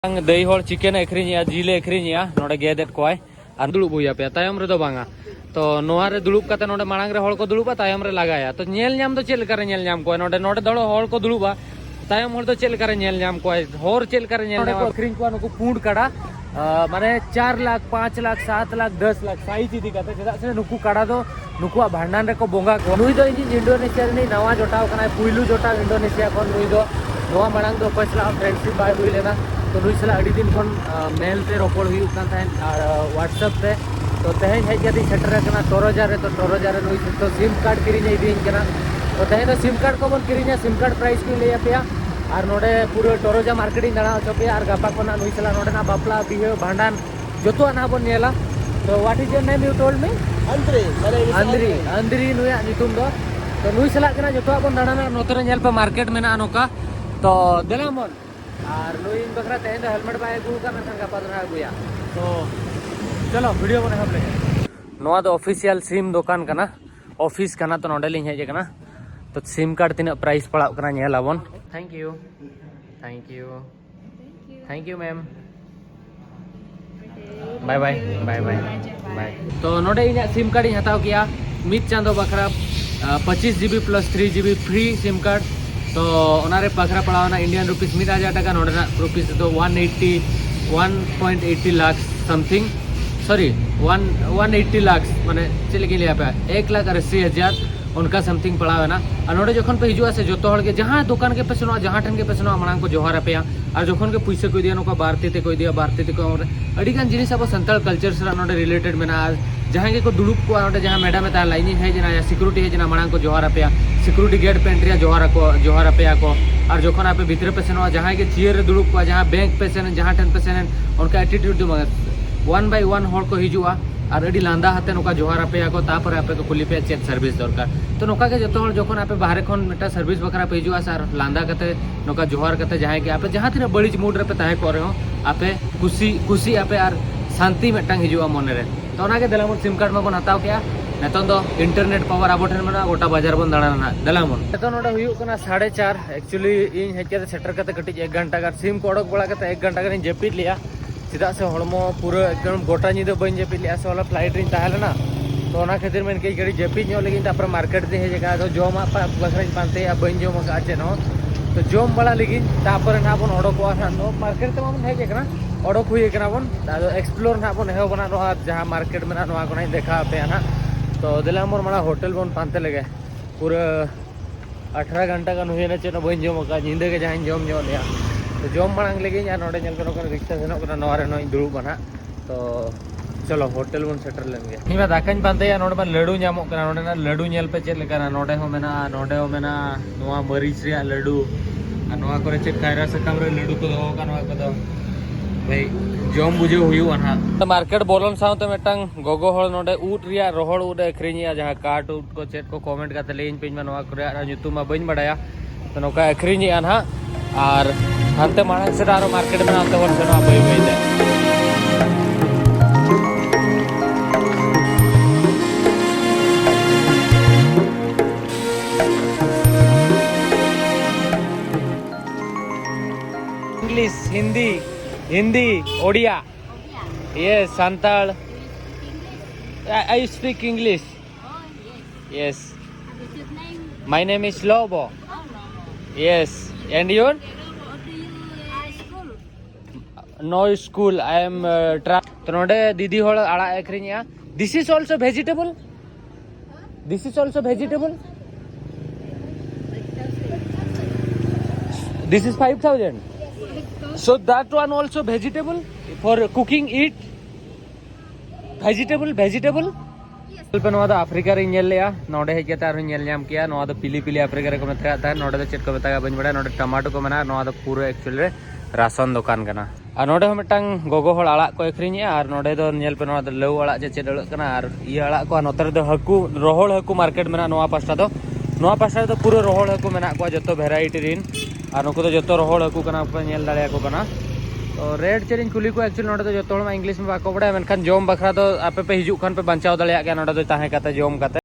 दही hall chicken अखरीनिया जिले अखरीनिया नोडे गेदेट कोय आर दुलुब हुया पे तायम रे दो बांगा तो नोआ रे दुलुब काते नोडे मांग रे हॉल को दुलुबा तायम रे लगाया तो नेल नाम दो चेल करे नेल नाम कोय नोडे नोडे दड़ो हॉल को दुलुबा तायम हॉल दो चेल करे नेल नाम कोय हॉर चेल करे नेल नाम अखरीन को नुकु पूंड काड़ा माने 4 लाख 5 लाख 7 लाख 10 लाख साइज इदी काते चेदा से नुकु काड़ा दो नुकु भांडान रे को बोंगा को नुई दो इंडोनेशिया रे नवा जोटाव कना पुइलु जोटाव इंडोनेशिया कोन नुई दो नवा मांग दो पछला फ्रेंडशिप बाय हुई लेना तो नुई सला अड़ी दिन खन मेल ते रोपड़ हुई कान थाइन और व्हाट्सएप पे तो तेहें हेज गदी सेटर कना टोरोजार रे तो टोरोजार रे नुई तो सिम कार्ड किरिने इदीन कना तो तेहें तो सिम कार्ड को बन किरिने सिम कार्ड प्राइस की ले आपेया और नोडे पूरे टोरोजा मार्केटिंग दाड़ा चोपे और गपा को ना नुई सला नोडे ना बापला बिहे भांडान जोतो ना बन नेला तो what is your name you told me अंद्री अंद्री अंद्री नुया नितुम दो तो नुई सला कना जोतो बन दाड़ा नोतरे नेल पे मार्केट में ना नोका तो देलामन और नुई बकरा तेहें दो हेलमेट बाय गु का मेन गपा दरा गुया तो चलो वीडियो बने हम ले नोआ दो ऑफिशियल सिम दुकान कना ऑफिस कना तो नोडे लिंग हेज कना तो सिम कार्ड तीन प्राइस पड़ा कना नेलाबन thank you thank you thank you ma'am bye bye bye bye bye तो नोडे इन सिम कार्ड हताव किया मिद चांदो बखरा 25 GB plus 3 GB free SIM card तो ओनारे बखरा पड़ावना इंडियन रुपीस 1000 टका नोडे ना रुपीस तो 1.80 लाख समथिंग सॉरी 180 लाख माने चले के लिए पे 1,80,000 उनका समथिंग पड़ा है ना और नोडे जोखन पे हिजुआ से जोतो हड़ के जहां दुकान के पे सुनो जहां ठन के पे सुनो मांग को जोहार पे और जोखन के पैसे कोई दिया नोका बारती ते कोई दिया बारती ते को अड़ी गान जिनिस अब संताल कल्चर से नोडे रिलेटेड में ना जहां के को दुलुप को नोडे जहां मैडम में ता लाइन है जना या सिक्योरिटी है जना मांग को जोहार पे सिक्योरिटी गेट पे एंट्री जोहार पे को और जोखन आप भीतर पे सुनो जहां के चेयर रे दुलुप को जहां बैंक पे से जहां ठन पे से उनका attitude one by one hall को हिजुआ और अड़ी लांदा हाते नोका जोहार पे को तापर आपे को कुली पे चेक सर्विस दरकार तो नोका के जतो जोखन आपे बाहर खन मेटा सर्विस बकरा पे हिजुआ सर लांदा कते नोका जोहार कते जहां के आपे जहां तिना बड़ी मूड रे पे ताहे करे हो आपे खुशी आपे और शांति मेटांग हिजुआ मन रे तो ओना के दलामन सिम कार्ड में बन हताव किया नेतन दो इंटरनेट पावर आबो ठन मना गोटा बाजार बन दाड़ाना दलामन नेतन नोडा हुयु कना 4:30 एक्चुअली इन हेके सेटर कते कटिज 1 घंटा का सिम को ओडक बड़ा कते 1 घंटा का जेपिट लिया चेदा से हड़मो पूरा एकदम गोटा निद बन जेपिट लिया से वाला फ्लाइट रे ताहेलना तो ओना खातिर में के गड़ी जेपिट नो लगी तापर मार्केट दे हे जगह तो जोमा बखरा पानते या बन जोम का आचे नो तो जोम बड़ा लगी तापर ना बन ओडको ना नो मार्केट ते मन हे कना ओडक हुई कना बन दादो एक्सप्लोर ना बन हे बना नो जहां मार्केट में ना को नहीं देखा पे ना तो दिला मोर माड़ा होटल बन पानते लगे पूरा 18 घंटा का हुई ना चेनो बन जोम का जिंदे के जहां जोम जो लिया तो जोम मांग लगे या नोडे नल को रिक्शा सेनो को नोरे नो दुड़ू बना तो चलो होटल बन सेटर लेंगे निबा दाकाñ पानते या नोडे बा लड्डू नामो कना नोडे ना लड्डू नेल पे चेल लेका नोडे हो मेना नोआ मरीच रे लड्डू आ नोआ करे चेक कायरा सकम रे लड्डू को दो का नोआ को दो भाई जोम बुझे हुई वना तो मार्केट बोलन साउते मेटांग गोगो हळ नोडे ऊट रिया रोहड़ ऊट अखरिनिया जहां काट ऊट को चेक को कमेंट काते लेइन पेज में नोआ करे आ ᱧᱩᱛᱩᱢ बइन बडाया तो नोका अखरिनिया ना और हंते मांग से आरो मार्केट में आते वर्ष ना बई बई दे English Hindi Hindi Odia yes Santal I speak English yes my name is Lobo yes and your no school I am तो नोडे दीदी होड़ आड़ा अखरिनिया this is also vegetable this is 5000 so that one also vegetable for cooking it vegetable पे नोदा Africa रे nail लिया नोडे हे केता आरो नेल नाम किया नोदा पिली अफ्रीका रे को मेता था नोडे चेट को मेता बन बड़ा नोडे टमाटो को मना नोदा पूरा एक्चुअली रे राशन दुकान कना और नोडे हो मिटांग गोगो होड़ आड़ा को अखरिनिया और नोडे दो नेल पे नोदा लव आड़ा जे चेट अड़क कना और ई आड़ा को नोतर दो हकू रोहड़ हकू मार्केट में नोआ पास्टा दो पूरा रोहड़ हकू मेना को जतो वेराइटी रिन और नुको तो जतो रोहड़ हकू कना पे नेल दाड़े को कना तो रेड चेरिंग कुली को एक्चुअली नोडे तो जतो मा इंग्लिश में बाको बड़ा मेनखान जोम बखरा दो आपे पे हिजु खान पे बंचाव दड़िया गया नोडे दो ताहे काते जोम काते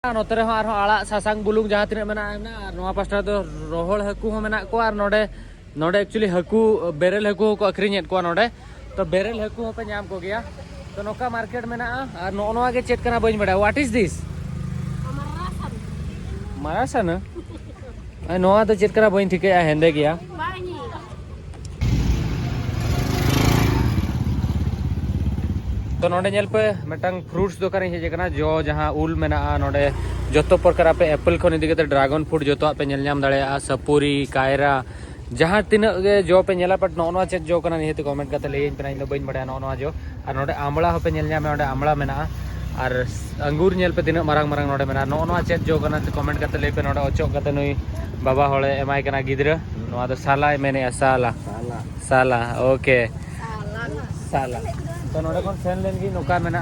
नोते रे आर आड़ा सासांग बुलुंग जहाँ तीन मेना ना नोआ पास्टा दो रोहड़ हाकू हो मेना को आर नोडे नोडे एक्चुअली हाकू बेरेल हाकू को अखरीनेत को नोडे तो बेरेल हाकू पे नाम को गया तो नोका मार्केट मेना आर नोआ के चेक करना बइन बड़ा व्हाट इज दिस मरासन नोआ तो चेक करना बइन ठीक है हेंदे गया तो नोडे नेल पे मेटांग फ्रूट्स दुकान हे जेकना जो जहां उल मेना नोडे जतो प्रकार पे एप्पल खन इदी के ड्रैगन फ्रूट जतो पे नेल नाम दाड़े सपुरी कायरा जहां तीन गे जो पे नेला पट नोनवा चेक जो कना निहत कमेंट करते लेइन पे इन बइन बड़ा नोनवा जो और नोडे आमला हो पे नेल नाम नोडे आमला मेना और अंगूर नेल पे तीन मारंग मारंग नोडे मेना नोनवा चेक जो कना कमेंट करते ले पे नोडे ओचो करते नुई बाबा होले एमाय कना गिद्रा नोआ दो साला मेने साला साला ओके साला तो नोडे कोन सेन लेनगी नोका मेना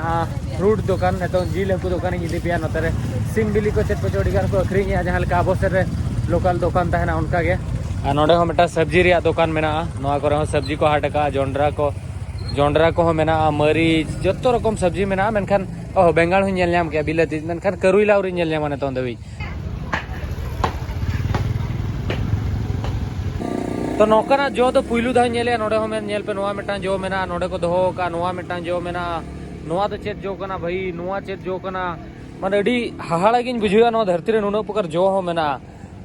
फ्रूट दुकान ने तो जिल हाकू दुकान इदी पिया नोतरे सिम बिली को चेत पचोड़ी गार को अखरीनी जहां लका आबो सेरे लोकल दुकान तहना उनका गे आ नोडे हो मेटा सब्जी रिया दुकान मेना नोआ को रहो सब्जी को हाटका जोंडरा को हो मेना मरीच जत्तो रकम सब्जी मेना मेनखान ओ बेंगाल हुन नेल नाम के बिलाती मेनखान करुइला उरी नेल नाम ने तो दवी तो नौकना जो तो पुइलू दा नेले नोडे हो मेन नेल पे नोआ मेटा जो मेना नोडे को दोहो का नोआ मेटा जो मेना नोआ तो चेत जो कना भाई नोआ चेत जो कना माने अडी हाहाड़ा गिन बुझुया नो धरती रे नुनो प्रकार जो हो मेना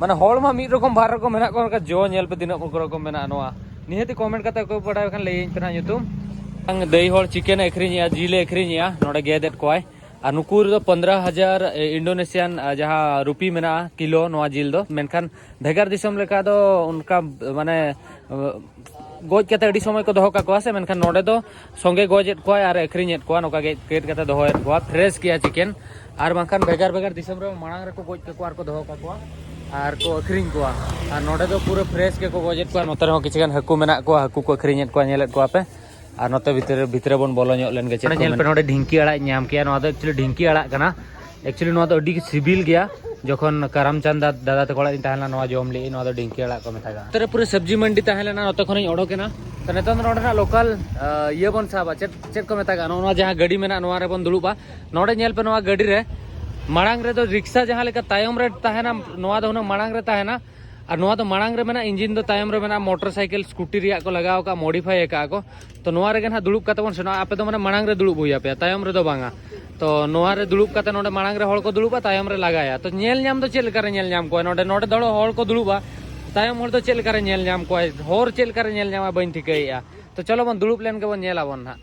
माने होल मा मिद रकम बार रकम मेना को जो नेल पे तिना रकम मेना नोआ निहति कमेंट कते को पड़ा खान लेइन पेना युतुम अंग दही होल चिकन अखरीनिया जिले अखरीनिया नोडे गेदेट कोय और नुकुर दो 15,000 इंडोनेशियन जहाँ रुपी मेना किलो नोआ जिल दो मेनखान भेगार दिसम लेका दो उनका माने गोज कते अडी समय को दोहो का कोआ से मेनखान नोडे दो संगे गोजेट कोय और अखरीनेत कोआ नोका गे केट कते दोहोएत कोआ फ्रेश किया चिकन और बांखान भेगार भेगार दिसम रे मांग रे को गोज के कोआर को दोहो का कोआ और को अखरीन कोआ और नोडे दो पूरा फ्रेश के को गोजेट कोआ नोतर हो किछगन हाकू मेना कोआ हाकू को अखरीनेत कोआ नेलेत कोआ पे और नोते भीतर बन बोलो लेन गे चेक नेल पे नोडे ढिंकी अड़ा नाम किया नोआ दो एक्चुअली ढिंकी अड़ा कना एक्चुअली नोआ दो अडी सिबिल गया जखन करमचंद दादा तक ओड़ा ताहला नोआ जम ले नोआ दो ढिंकी अड़ा को मेथागा तेरे पूरे सब्जी मंडी ताहला ना नोते खन ओडोकेना तो नेतो नोडे ना लोकल ये बन साबा चेक को मेथागा नोआ जहां गाड़ी मेना नोआ रे बन दुलुबा नोडे नेल पे नोआ गाड़ी रे मांग रे दो रिक्शा जहां लेका तायम रे ताहेना नोआ दो मांग रे ताहेना और नोआ तो मांग रे मेना इंजिन दो तायम रे मेना मोटरसाइकिल स्कूटी रिया को लगाव का मॉडिफाई का को तो नोआ रे ना दुलुब कते बन सेना आपे दो माने मांग रे दुलुब हुया पे तायम रे दो बांगा तो नोआ रे दुलुब कते नोडे मांग रे होल को दुलुबा तायम रे लगाया तो नेल नाम दो चेल करे नेल नाम को नोडे नोडे दड़ो होल को दुलुबा तायम होल तो चेल करे नेल नाम को होर चेल करे नेल नाम बइन ठिकैया तो चलो बन दुलुब लेन के बन नेला बन ना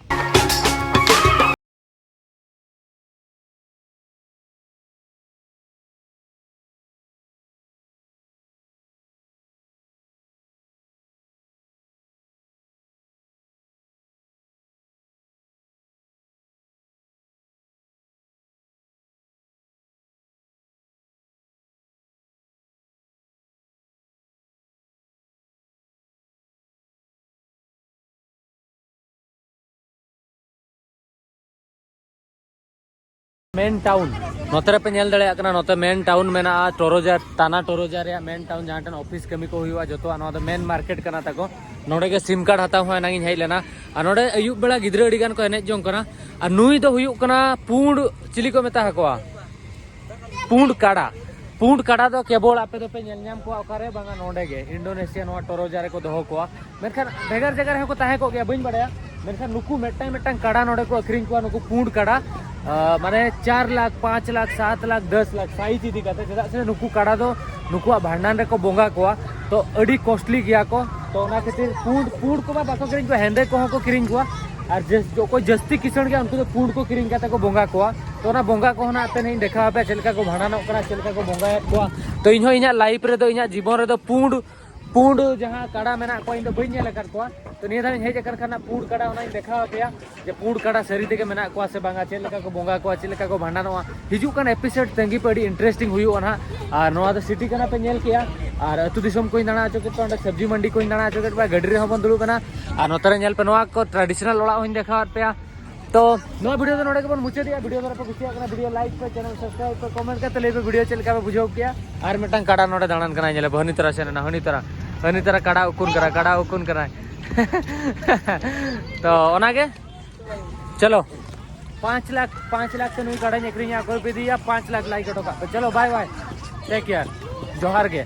मेन टाउन नोतरे पे नेल दड़े कना नोते मेन टाउन मेना टोरोजा ताना टोरोजा रे मेन टाउन जहां टन ऑफिस कमी को हुआ जतो नोआ दो मेन मार्केट कना ताको नोडे के सिम कार्ड हता हुआ नागिन हेज लेना आ नोडे अयुब बेला गिद्रा अडी गान को एने जों कना आ नुई दो हुयु कना पुंड चिली को मेता हकोआ पुंड काड़ा दो केबल आपे दो पे नेल नाम को ओकारे बांगा नोडे गे इंडोनेशिया नोआ टोरोजा रे को दोहो को मेनखान भेगार जगह रे को ताहे को गया बइन बड़या मेनखान नुकु मेटा काड़ा नोडे को अखरीन को नुकु पुंड काड़ा माने 4 लाख 5 लाख 7 लाख 10 लाख साइज इदी कते चदा से नुकु काड़ा दो नुकुआ भांडन रे को बोंगा को तो अडी कॉस्टली गया को तो ना खातिर पुंड को बाको करिन को हेंदे को किरिन को और जो कोई जस्ती किसण गया उनको तो पुंड को किरिन कते को बोंगा को तो ना बोंगा को ना आते नहीं देखा पे चलका को भांडन करा चलका को बोंगा को तो इनो इना लाइफ रे दो इना जीवन रे दो पुंड जहां काड़ा मेना को इन दो बइन नेल कर को तो निया धान हेज कर खाना पुंड काड़ा ओना देखा पे जे पुंड काड़ा सरी तेगे मेना को से बांगा चलका को बोंगा को चलका को भांडनवा हिजु कन एपिसोड तंगी पे इंटरेस्टिंग हुयो ना और नोआ द सिटी कना पे नेल किया और अतु दिसम कोई दाना आचो के तो सब्जी मंडी कोई दाना आचो के गाड़ी रे हबन दुलु कना और नोतरे नेल पे नोआ को ट्रेडिशनल ओड़ा होइन देखा पे तो नोआ वीडियो तो नोडे के बन मुचे दिया वीडियो पर कुछ करना वीडियो लाइक पे चैनल सब्सक्राइब पे कमेंट करते ले वीडियो चलका पे बुझो किया और मेटन काड़ा नोडे दाणन कना नेले बहनी तरह से ना हनी तरह काड़ा उकुन करा तो ओना के चलो 5 लाख से नहीं कड़े अखरी कोई भी दिया 5 लाख लाइक तो चलो बाय बाय टेक केयर जोहार के।